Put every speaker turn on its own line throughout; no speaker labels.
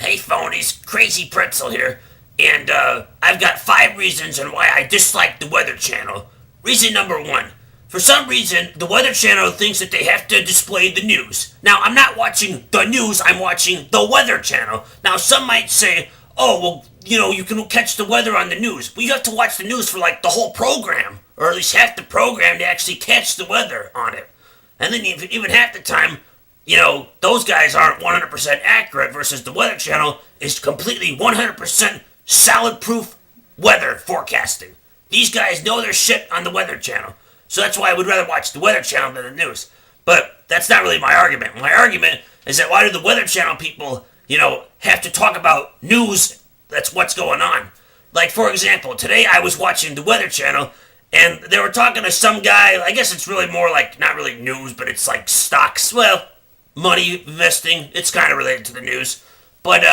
Hey phonies, Crazy Pretzel here, and I've got 5 reasons on why I dislike the Weather Channel. Reason number 1. For some reason, the Weather Channel thinks that they have to display the news. Now, I'm not watching the news, I'm watching the Weather Channel. Now, some might say, oh, well, you can catch the weather on the news. Well, you have to watch the news for, like, the whole program, or at least half the program to actually catch the weather on it. And then even half the time, those guys aren't 100% accurate versus the Weather Channel is completely 100% solid proof weather forecasting. These guys know their shit on the Weather Channel. So that's why I would rather watch the Weather Channel than the news. But that's not really my argument. My argument is that why do the Weather Channel people, have to talk about news that's what's going on? Like, for example, today I was watching the Weather Channel and they were talking to some guy. I guess it's really more like, not really news, but it's like stocks. Well, money investing, it's kind of related to the news. But,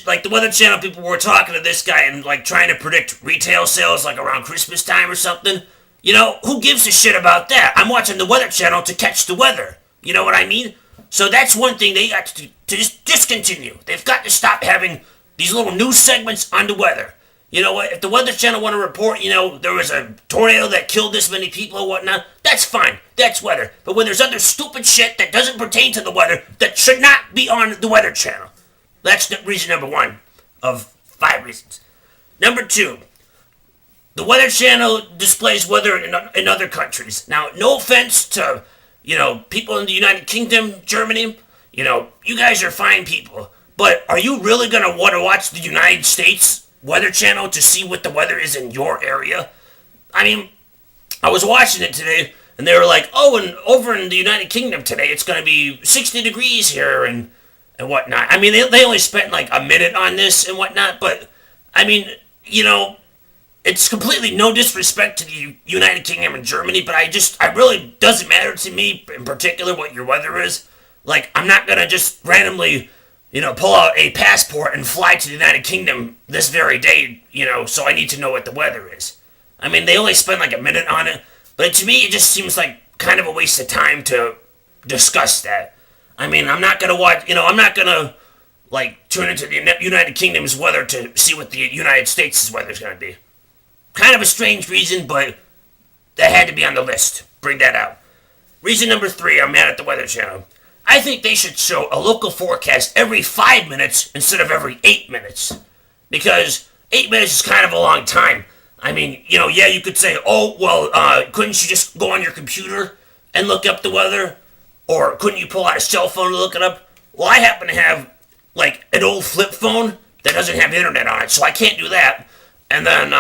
like the Weather Channel people were talking to this guy and like trying to predict retail sales like around Christmas time or something. Who gives a shit about that? I'm watching the Weather Channel to catch the weather. You know what I mean? So that's one thing they got to just discontinue. They've got to stop having these little news segments on the weather. You know what? If the Weather Channel want to report, there was a tornado that killed this many people or whatnot, that's fine. That's weather. But when there's other stupid shit that doesn't pertain to the weather, that should not be on the Weather Channel. That's reason number 1 of 5 reasons. Number 2, the Weather Channel displays weather in other countries. Now, no offense to, people in the United Kingdom, Germany, you guys are fine people. But are you really going to want to watch the United States Weather Channel to see what the weather is in your area? I mean, I was watching it today, and they were like, oh, and over in the United Kingdom today, it's going to be 60 degrees here and whatnot. I mean, they only spent like a minute on this and whatnot, but, I mean, it's completely no disrespect to the United Kingdom and Germany, but I really doesn't matter to me in particular what your weather is. Like, I'm not going to just randomly pull out a passport and fly to the United Kingdom this very day, so I need to know what the weather is. I mean, they only spend like a minute on it, but to me, it just seems like kind of a waste of time to discuss that. I mean, I'm not gonna watch, I'm not gonna, like, tune into the United Kingdom's weather to see what the United States' weather's gonna be. Kind of a strange reason, but that had to be on the list. Bring that out. Reason number 3, I'm mad at the Weather Channel. I think they should show a local forecast every 5 minutes instead of every 8 minutes. Because 8 minutes is kind of a long time. I mean, yeah, you could say, oh, well, couldn't you just go on your computer and look up the weather? Or couldn't you pull out a cell phone to look it up? Well, I happen to have, like, an old flip phone that doesn't have internet on it, so I can't do that. And then,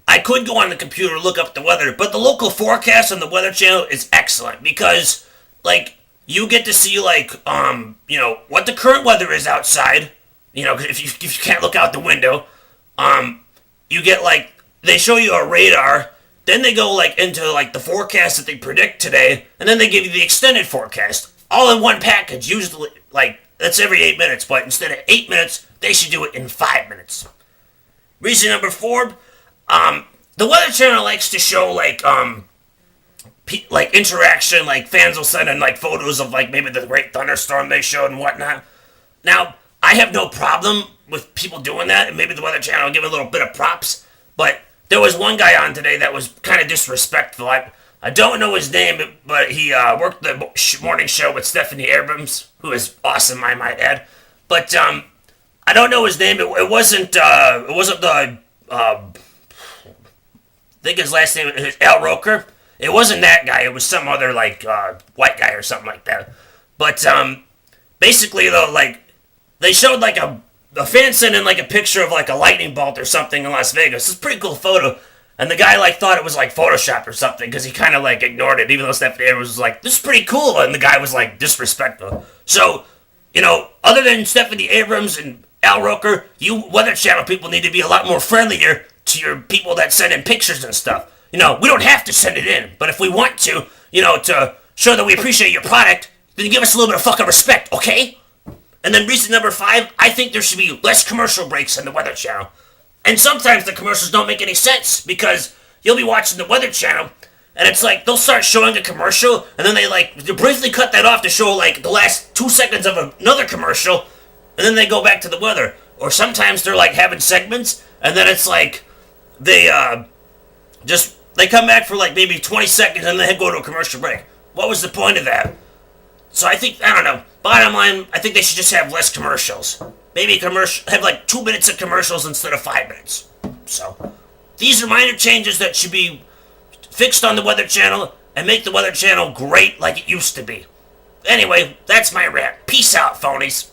I could go on the computer and look up the weather, but the local forecast on the Weather Channel is excellent because, like, you get to see, like, what the current weather is outside, if you can't look out the window. You get, like, they show you a radar, then they go, like, into, like, the forecast that they predict today, and then they give you the extended forecast, all in one package, usually, like, that's every 8 minutes, but instead of 8 minutes, they should do it in 5 minutes. Reason number 4, the Weather Channel likes to show, like interaction, like, fans will send in, like, photos of, like, maybe the great thunderstorm they showed and whatnot. Now, I have no problem with people doing that, and maybe the Weather Channel will give a little bit of props, but there was one guy on today that was kind of disrespectful. I don't know his name, but he worked the morning show with Stephanie Abrams, who is awesome, I might add. But I don't know his name. It wasn't the I think his last name is Al Roker. It wasn't that guy. It was some other, like, white guy or something like that. But basically, though, like, they showed, like, a fan sent in, like, a picture of, like, a lightning bolt or something in Las Vegas. It's a pretty cool photo. And the guy, like, thought it was, like, Photoshop or something, because he kind of, like, ignored it, even though Stephanie Abrams was like, this is pretty cool, and the guy was, like, disrespectful. So, other than Stephanie Abrams and Al Roker, you Weather Channel people need to be a lot more friendlier to your people that send in pictures and stuff. We don't have to send it in, but if we want to, to show that we appreciate your product, then give us a little bit of fucking respect, okay? And then reason number 5, I think there should be less commercial breaks on the Weather Channel. And sometimes the commercials don't make any sense, because you'll be watching the Weather Channel, and it's like, they'll start showing a commercial, and then they briefly cut that off to show, like, the last 2 seconds of another commercial, and then they go back to the weather. Or sometimes they're like having segments, and then it's like they they come back for like maybe 20 seconds and then they go to a commercial break. What was the point of that? So I don't know. Bottom line, I think they should just have less commercials. Maybe have like 2 minutes of commercials instead of 5 minutes. So these are minor changes that should be fixed on the Weather Channel and make the Weather Channel great like it used to be. Anyway, that's my rant. Peace out, phonies.